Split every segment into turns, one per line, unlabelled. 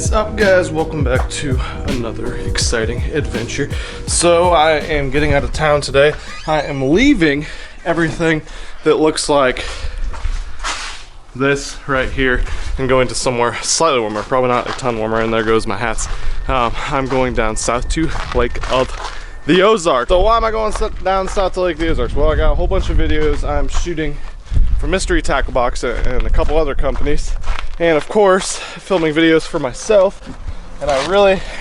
Is up, guys? Welcome back to another exciting adventure. So I am getting out of town today. I am leaving everything that looks like this right here and going to somewhere slightly warmer, probably not a ton warmer, and there goes my hats. I'm going down south to Lake of the Ozarks. So why am I going down south to Lake of the Ozarks? Well, I got a whole bunch of videos I'm shooting for Mystery Tackle Box and a couple other companies, and of course filming videos for myself. And I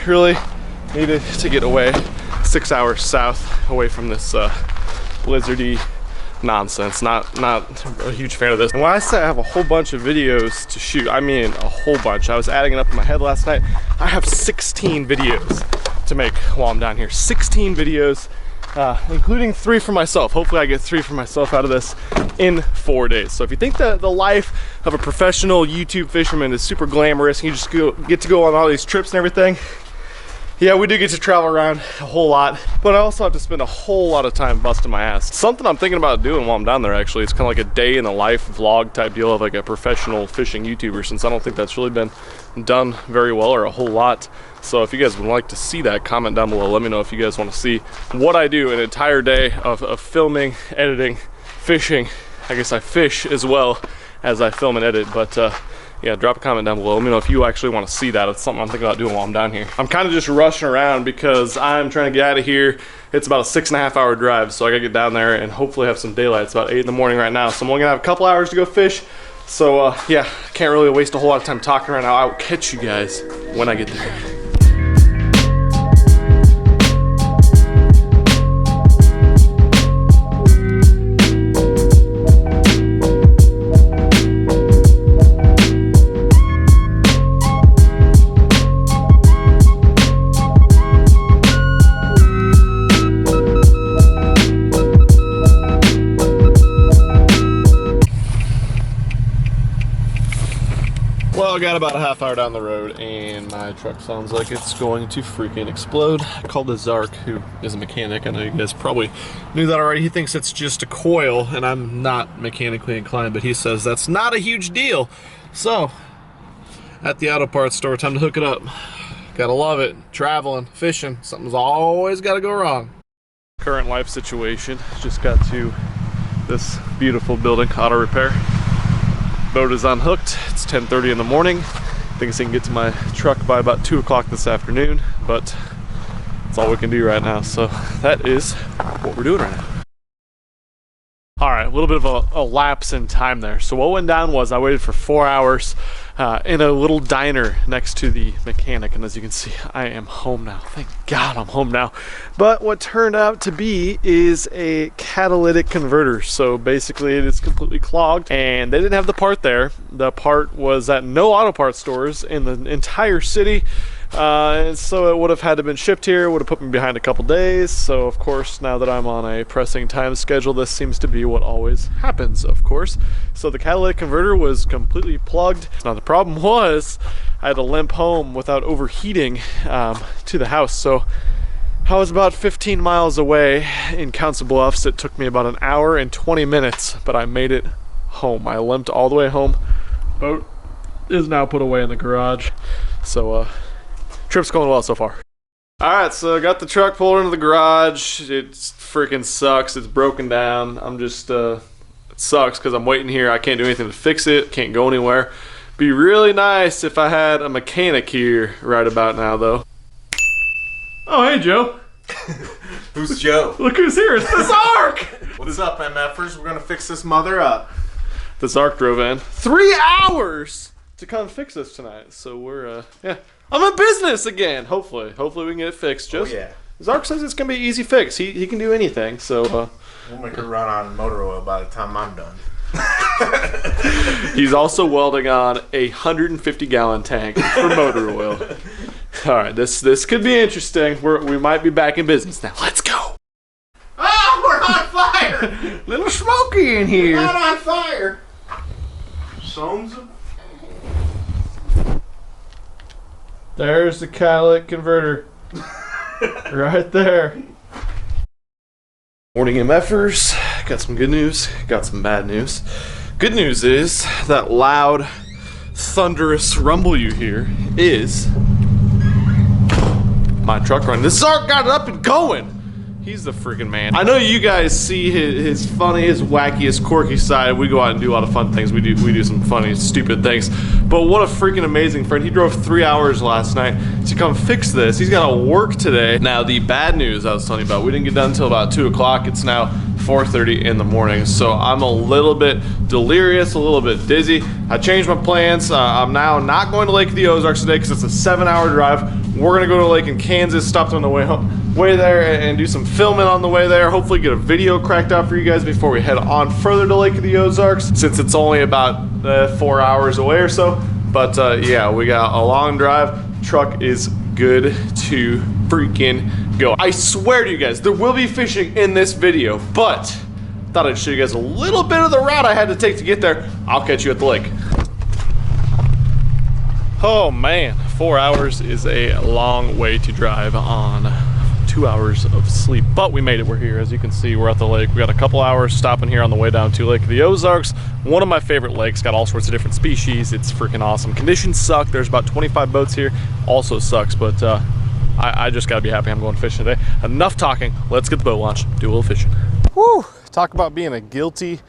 really needed to get away 6 hours south, away from this blizzardy nonsense. Not a huge fan of this. And when I say I have a whole bunch of videos to shoot, I mean a whole bunch. I was adding it up in my head last night. I have 16 videos to make while I'm down here. 16 videos, including 3 for myself. Hopefully I get 3 for myself out of this in 4 days. So if you think that the life of a professional YouTube fisherman is super glamorous and you just get to go on all these trips and everything, yeah, we do get to travel around a whole lot, but I also have to spend a whole lot of time busting my ass. Something I'm thinking about doing while I'm down there, actually. It's kind of like a day in the life vlog type deal of like a professional fishing YouTuber, since I don't think that's really been done very well or a whole lot. So if you guys would like to see that, comment down below. Let me know if you guys want to see what I do an entire day of filming, editing, fishing. I guess I fish as well as I film and edit, but yeah, drop a comment down below. Let me know if you actually want to see that. It's something I'm thinking about doing while I'm down here. I'm kind of just rushing around because I'm trying to get out of here. It's about a 6.5 hour drive, so I gotta get down there and hopefully have some daylight. It's about 8 in the morning right now, so I'm only gonna have a couple hours to go fish. So yeah, can't really waste a whole lot of time talking right now. I will catch you guys when I get there. Well, I got about a half hour down the road and my truck sounds like it's going to freaking explode. I called the Zark, who is a mechanic. I know you guys probably knew that already. He thinks it's just a coil, and I'm not mechanically inclined, but he says that's not a huge deal. So, at the auto parts store, time to hook it up. Gotta love it. Traveling, fishing, something's always gotta go wrong. Current life situation, just got to this beautiful building, auto repair. Boat is unhooked. It's 10:30 in the morning. I think I can get to my truck by about 2 o'clock this afternoon, but that's all we can do right now. So that is what we're doing right now. All right, a little bit of a lapse in time there. So what went down was I waited for 4 hours in a little diner next to the mechanic, and as you can see, I am home now. Thank God I'm home now. But what turned out to be is a catalytic converter. So basically it is completely clogged, and they didn't have the part there. The part was at no auto parts stores in the entire city. And so it would have had to been shipped here, would have put me behind a couple days. So of course, now that I'm on a pressing time schedule, this seems to be what always happens, of course. So the catalytic converter was completely plugged. Now the problem was I had to limp home without overheating to the house. So I was about 15 miles away in Council Bluffs. It took me about an hour and 20 minutes, but I made it home. I limped all the way home. Boat is now put away in the garage. So trip's going well so far. All right, so I got the truck pulled into the garage. It freaking sucks. It's broken down. I'm just, it sucks because I'm waiting here. I can't do anything to fix it. Can't go anywhere. Be really nice if I had a mechanic here right about now, though. Oh, hey, Joe.
Who's Joe?
Look who's here. It's the Zark.
What's up, MFers? We're gonna fix this mother up.
The Zark drove in 3 hours to come fix this tonight. So we're, yeah. I'm in business again. Hopefully we can get it fixed. Just,
oh, yeah.
Zark says it's gonna be an easy fix. He can do anything. So
we'll make her run on motor oil by the time I'm done.
He's also welding on a 150-gallon tank for motor oil. All right, this could be interesting. We might be back in business now. Let's go.
Oh, we're on fire!
Little smoky in here.
We're not on fire. Soames.
There's the catalytic converter. Right there. Morning MFers. Got some good news, got some bad news. Good news is that loud thunderous rumble you hear is my truck run. This Zark got it up and going. He's the freaking man. I know you guys see his funniest, wackiest, quirky side. We go out and do a lot of fun things. We do some funny, stupid things. But what a freaking amazing friend. He drove 3 hours last night to come fix this. He's got to work today. Now, the bad news I was telling you about, we didn't get done until about 2 o'clock. It's now 4:30 in the morning. So I'm a little bit delirious, a little bit dizzy. I changed my plans. I'm now not going to Lake of the Ozarks today because it's a 7-hour drive. We're gonna go to a lake in Kansas, stop on the way there and do some filming on the way there. Hopefully get a video cracked out for you guys before we head on further to Lake of the Ozarks, since it's only about 4 hours away or so. But yeah, we got a long drive. Truck is good to freaking go. I swear to you guys, there will be fishing in this video, but thought I'd show you guys a little bit of the route I had to take to get there. I'll catch you at the lake. Oh man, 4 hours is a long way to drive on 2 hours of sleep, but we made it. We're here. As you can see, we're at the lake. We got a couple hours stopping here on the way down to Lake of the Ozarks. One of my favorite lakes, got all sorts of different species. It's freaking awesome. Conditions suck. There's about 25 boats here. Also sucks, but I just gotta be happy I'm going fishing today. Enough talking. Let's get the boat launched, do a little fishing. Woo! Talk about being a guilty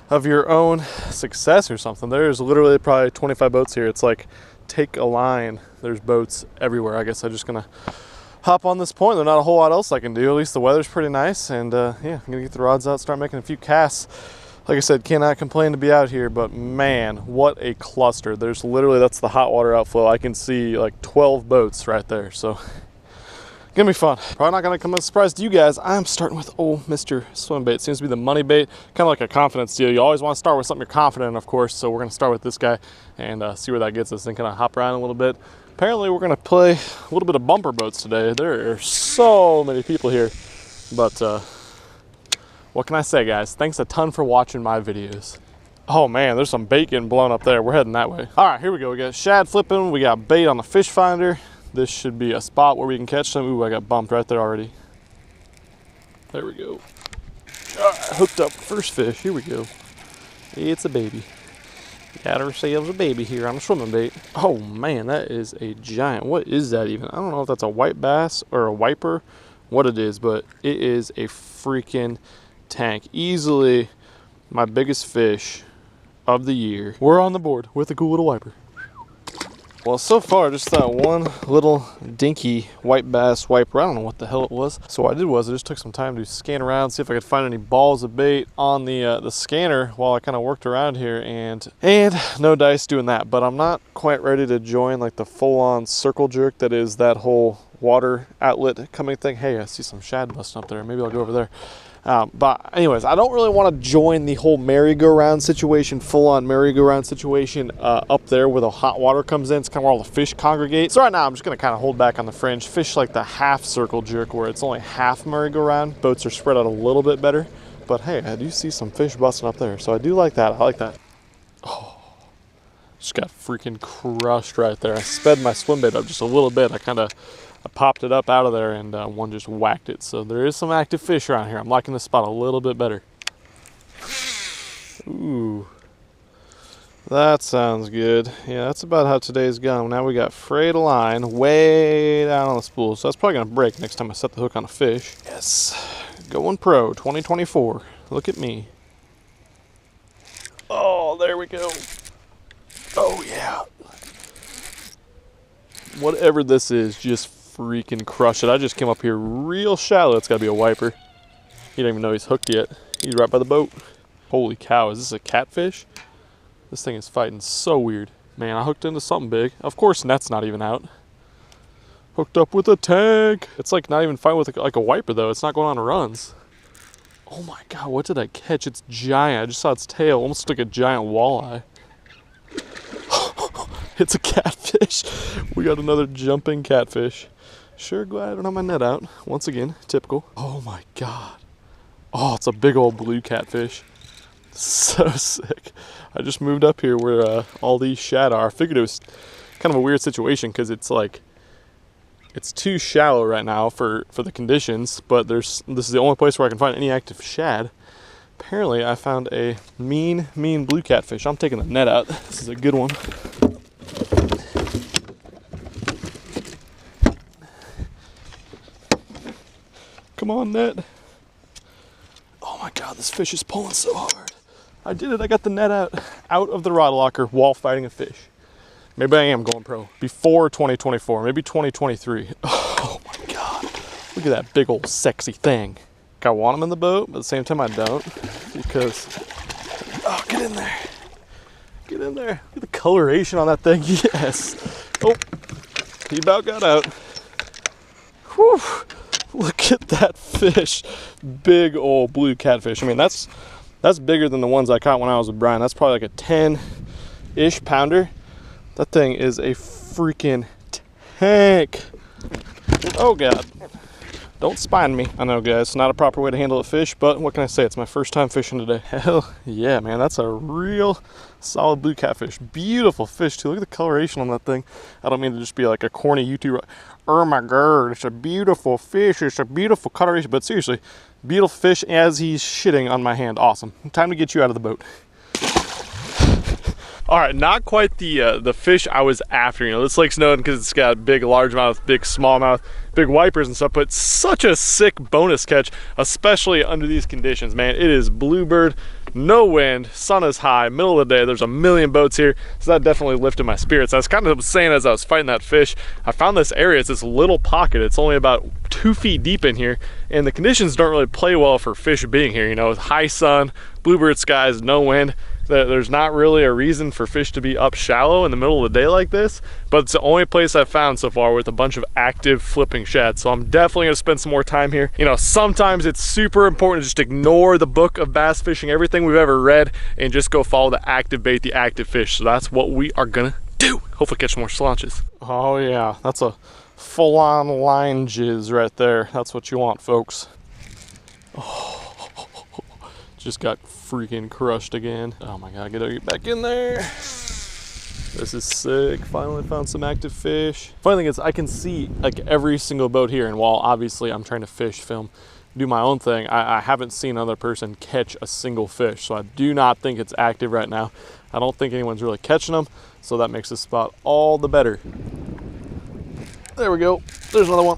of your own success or something. There's literally probably 25 boats here. It's like, take a line. There's boats everywhere. I guess I'm just gonna hop on this point. There's not a whole lot else I can do. At least the weather's pretty nice, and yeah, I'm gonna get the rods out, start making a few casts. Like I said, cannot complain to be out here, but man, what a cluster. There's literally, that's the hot water outflow. I can see like 12 boats right there, so gonna be fun. Probably not gonna come as a surprise to you guys. I'm starting with old Mr. Swim Bait. Seems to be the money bait, kind of like a confidence deal. You always want to start with something you're confident in, of course, so we're gonna start with this guy and see where that gets us and kind of hop around a little bit. Apparently we're gonna play a little bit of bumper boats today. There are so many people here, but what can I say, guys? Thanks a ton for watching my videos. Oh man, there's some bait getting blown up there. We're heading that way. All right, here we go. We got shad flipping. We got bait on the fish finder. This should be a spot where we can catch some. Ooh, I got bumped right there already. There we go. All right, hooked up first fish. Here we go. It's a baby. Got ourselves a baby here on a swimming bait. Oh man, that is a giant. What is that even? I don't know if that's a white bass or a wiper, what it is, but it is a freaking tank. Easily my biggest fish of the year. We're on the board with a cool little wiper. Well, so far, just that one little dinky white bass wiper. I don't know what the hell it was. So what I did was I just took some time to scan around, see if I could find any balls of bait on the scanner while I kind of worked around here, and no dice doing that. But I'm not quite ready to join like the full-on circle jerk that is that whole water outlet coming thing. Hey, I see some shad busting up there. Maybe I'll go over there. But anyways, I don't really want to join the whole merry-go-round situation, full-on merry-go-round situation up there where the hot water comes in. It's kind of where all the fish congregate. So right now I'm just going to kind of hold back on the fringe, fish like the half circle jerk where it's only half merry-go-round. Boats are spread out a little bit better. But hey, I do see some fish busting up there, so I do like that. I like that. Oh, just got freaking crushed right there. I sped my swim bait up just a little bit. I popped it up out of there, and one just whacked it. So there is some active fish around here. I'm liking this spot a little bit better. Ooh, that sounds good. Yeah, that's about how today's gone. Now we got frayed line way down on the spool, so that's probably gonna break next time I set the hook on a fish. Yes, going pro 2024. Look at me. Oh, there we go. Oh yeah. Whatever this is, just freaking crush it. I just came up here real shallow. It's gotta be a wiper. He don't even know he's hooked yet. He's right by the boat. Holy cow, is this a catfish? This thing is fighting so weird. Man, I hooked into something big. Of course, net's not even out. Hooked up with a tank. It's like not even fighting with like a wiper though. It's not going on runs. Oh my god, what did I catch? It's giant. I just saw its tail. Almost like a giant walleye. It's a catfish. We got another jumping catfish. Sure glad I don't have my net out. Once again, typical. Oh my god. Oh, it's a big old blue catfish. So sick. I just moved up here where all these shad are. I figured it was kind of a weird situation because it's like, it's too shallow right now for the conditions, but this is the only place where I can find any active shad. Apparently I found a mean blue catfish. I'm taking the net out. This is a good one. Come on, net. Oh my God, this fish is pulling so hard. I did it, I got the net out of the rod locker while fighting a fish. Maybe I am going pro. Before 2024, maybe 2023. Oh my God, look at that big old sexy thing. I want him in the boat, but at the same time I don't, because, oh, get in there. Get in there. Look at the coloration on that thing, yes. Oh, he about got out. Whew. Look at that fish. Big old blue catfish. I mean, that's bigger than the ones I caught when I was with Brian. That's probably like a 10-ish pounder. That thing is a freaking tank. Oh God. Don't spine me. I know, guys, it's not a proper way to handle a fish, but what can I say? It's my first time fishing today. Hell yeah, man. That's a real solid blue catfish. Beautiful fish, too. Look at the coloration on that thing. I don't mean to just be like a corny YouTuber. Oh my God, it's a beautiful fish. It's a beautiful coloration, but seriously, beautiful fish as he's shitting on my hand. Awesome. Time to get you out of the boat. All right, not quite the fish I was after. You know, this lake's known because it's got big largemouth, big smallmouth, big wipers and stuff, but such a sick bonus catch, especially under these conditions, man. It is bluebird, no wind, sun is high, middle of the day. There's a million boats here, so that definitely lifted my spirits. I was kind of saying as I was fighting that fish, I found this area. It's this little pocket. It's only about 2 feet deep in here, and the conditions don't really play well for fish being here. You know, with high sun, bluebird skies, no wind. There's not really a reason for fish to be up shallow in the middle of the day like this, but it's the only place I've found so far with a bunch of active flipping shad. So I'm definitely gonna spend some more time here. You know, sometimes it's super important to just ignore the book of bass fishing, everything we've ever read, and just go follow the active bait, the active fish. So that's what we are gonna do. Hopefully catch more slaunches. Oh yeah, that's a full-on line jizz right there. That's what you want, folks. Oh. Just got freaking crushed again. Oh my God, get back in there. This is sick. Finally found some active fish. Funny thing is, I can see like every single boat here, and while obviously I'm trying to fish, film, do my own thing, I haven't seen another person catch a single fish. So I do not think it's active right now. I don't think anyone's really catching them, so that makes this spot all the better. There we go. There's another one.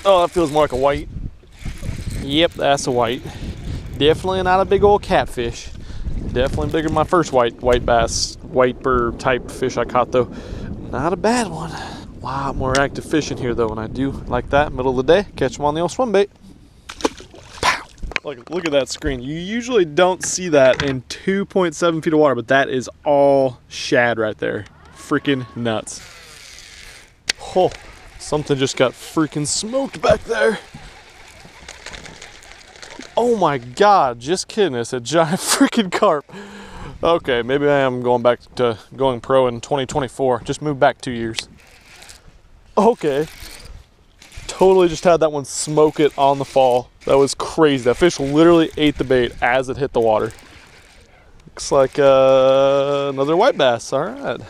Oh, that feels more like a white. Yep, that's a white. Definitely not a big old catfish. Definitely bigger than my first white bass, wiper type fish I caught though. Not a bad one. A lot more active fish in here though, and I do like that. Middle of the day, catch them on the old swim bait. Pow! Look at that screen. You usually don't see that in 2.7 feet of water, but that is all shad right there. Freaking nuts. Oh, something just got freaking smoked back there. Oh my God, just kidding, it's a giant freaking carp. Okay, maybe I am going back to going pro in 2024. Just moved back 2 years. Okay. Totally just had that one smoke it on the fall. That was crazy. That fish literally ate the bait as it hit the water. Looks like another white bass, all right.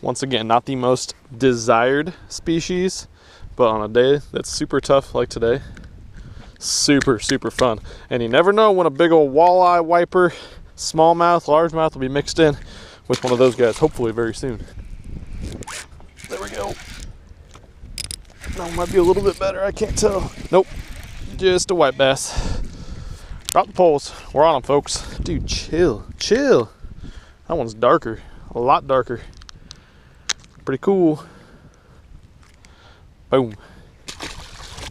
Once again, not the most desired species, but on a day that's super tough like today, super fun. And you never know when a big old walleye, wiper, smallmouth, largemouth will be mixed in with one of those guys, hopefully very soon. There we go. That might be a little bit better, I can't tell. Nope, just a white bass. Drop the poles, we're on them, folks. Dude, chill. That one's darker, a lot darker. Pretty cool. Boom.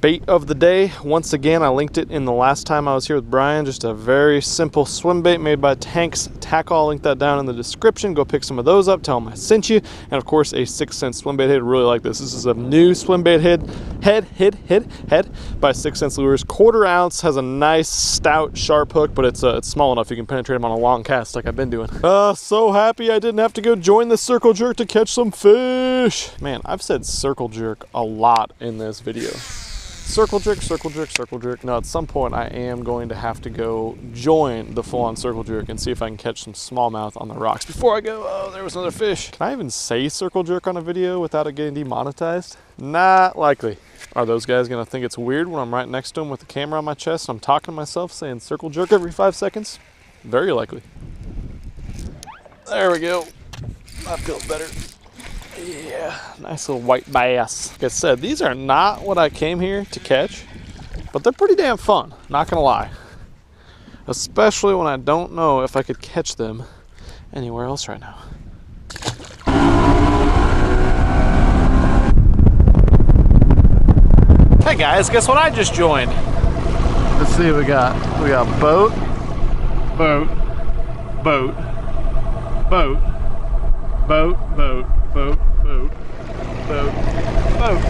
Bait of the day, once again, I linked it in the last time I was here with Brian. Just a very simple swim bait made by Tank's Tackle. I'll link that down in the description. Go pick some of those up, tell them I sent you. And of course, a 6-cent swim bait head. Really like this. This is a new swim bait head by 6 Cents Lures. 1/4 ounce, has a nice stout sharp hook, but it's small enough you can penetrate them on a long cast like I've been doing. So happy I didn't have to go join the circle jerk to catch some fish. Man, I've said circle jerk a lot in this video. Circle jerk. Now at some point I am going to have to go join the full-on circle jerk and see if I can catch some smallmouth on the rocks. Before I go, oh, there was another fish. Can I even say circle jerk on a video without it getting demonetized? Not likely. Are those guys gonna think it's weird when I'm right next to them with the camera on my chest and I'm talking to myself saying circle jerk every 5 seconds? Very likely. There we go. I feel better. Yeah, nice little white bass. Like I said, these are not what I came here to catch. but they're pretty damn fun, not gonna lie. Especially when I don't know if I could catch them anywhere else right now. Hey guys, guess what I just joined? Let's see what we got. We got boat, boat, boat, boat, boat, boat, boat, boat, boat, boat.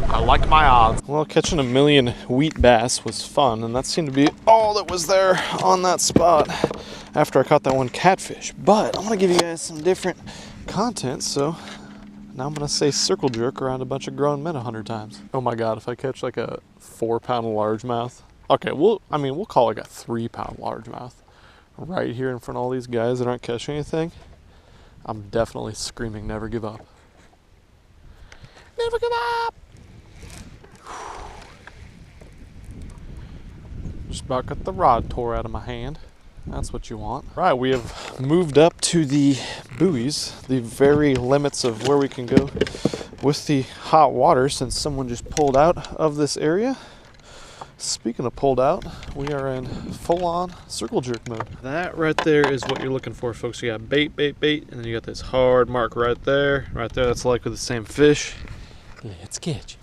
I like my odds. Well, catching a million wheat bass was fun, and that seemed to be all that was there on that spot after I caught that one catfish. But I'm gonna give you guys some different content, so now I'm gonna say circle jerk around a bunch of grown men 100 times. Oh my God, if I catch like a 4-pound largemouth, okay, we'll call it like a 3-pound largemouth right here in front of all these guys that aren't catching anything, I'm definitely screaming, never give up. Never give up! Just about got the rod tore out of my hand. That's what you want. Right, we have moved up to the buoys, the very limits of where we can go with the hot water since someone just pulled out of this area. Speaking of pulled out, we are in full-on circle jerk mode. That right there is what you're looking for, folks. You got bait, bait, bait, and then you got this hard mark right there. Right there, that's likely the same fish. Let's catch him.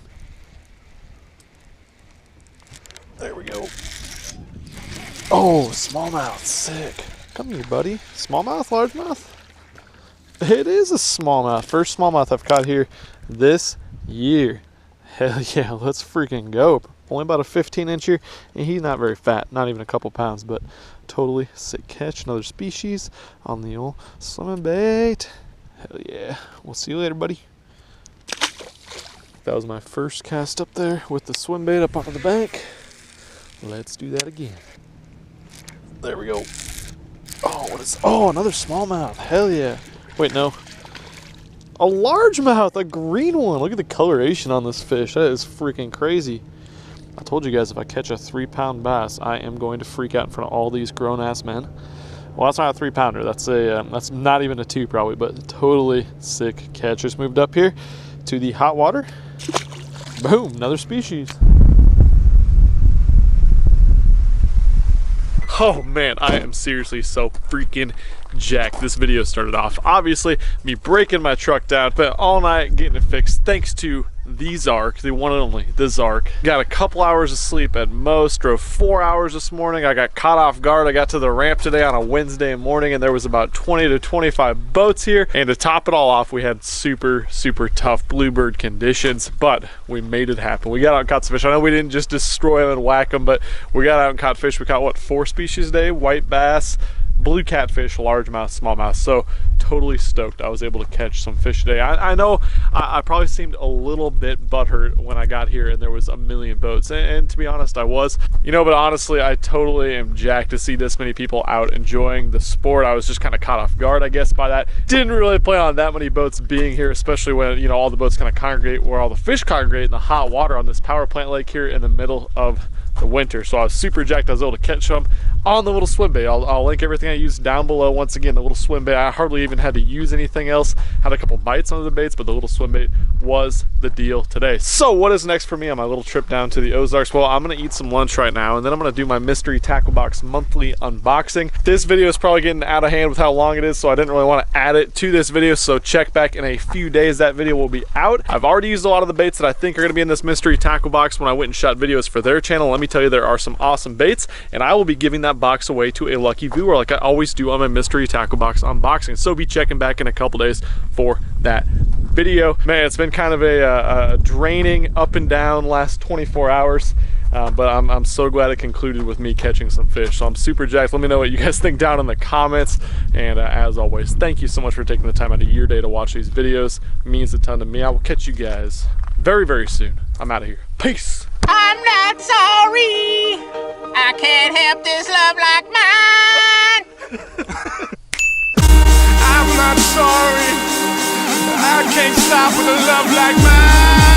There we go. Oh, smallmouth, sick. Come here, buddy. Smallmouth, largemouth? It is a smallmouth. First smallmouth I've caught here this year. Hell yeah, let's freaking go. Only about a 15-incher, and he's not very fat, not even a couple pounds, but totally sick catch. Another species on the old swimming bait. Hell yeah. We'll see you later, buddy. That was my first cast up there with the swim bait up onto the bank. Let's do that again. There we go. Oh, what is... Oh, another smallmouth. Hell yeah. Wait, no. A largemouth, a green one. Look at the coloration on this fish. That is freaking crazy. I told you guys if I catch a 3-pound bass, I am going to freak out in front of all these grown-ass men. Well, that's not a 3-pounder. That's not even a 2 probably, but totally sick catch. Just moved up here to the hot water. Boom, another species. Oh man, I am seriously so freaking jacked. This video started off, obviously, me breaking my truck down, but all night getting it fixed thanks to the Zark, the one and only, the Zark. Got a couple hours of sleep at most, drove 4 hours this morning. I got caught off guard. I got to the ramp today on a Wednesday morning and there was about 20 to 25 boats here. And to top it all off, we had super, super tough bluebird conditions, but we made it happen. We got out and caught some fish. I know we didn't just destroy them and whack them, but we got out and caught fish. We caught, what, 4 species today? White bass, blue catfish, largemouth, smallmouth. So totally stoked I was able to catch some fish today. I know I probably seemed a little bit butthurt when I got here and there was a million boats, and to be honest I was, you know, but honestly I totally am jacked to see this many people out enjoying the sport. I was just kind of caught off guard, I guess, by that. Didn't really plan on that many boats being here, especially when, you know, all the boats kind of congregate where all the fish congregate in the hot water on this power plant lake here in the middle of the winter. So I was super jacked I was able to catch them on the little swim bait. I'll link everything I used down below. Once again, the little swim bait, I hardly even had to use anything else. Had a couple bites on the baits, but the little swim bait was the deal today. So what is next for me on my little trip down to the Ozarks? Well, I'm gonna eat some lunch right now and then I'm gonna do my mystery tackle box monthly unboxing. This video is probably getting out of hand with how long it is, so I didn't really want to add it to this video, so check back in a few days. That video will be out. I've already used a lot of the baits that I think are gonna be in this mystery tackle box when I went and shot videos for their channel. Let me tell you, there are some awesome baits and I will be giving that box away to a lucky viewer like I always do on my mystery tackle box unboxing. So be checking back in a couple days for that video. Man, it's been kind of a draining up and down last 24 hours. But I'm so glad it concluded with me catching some fish. So I'm super jacked. Let me know what you guys think down in the comments. And as always, thank you so much for taking the time out of your day to watch these videos. It means a ton to me. I will catch you guys very, very soon. I'm out of here. Peace.
I'm not sorry. I can't help this love like mine.
I'm not sorry. I can't stop with a love like mine.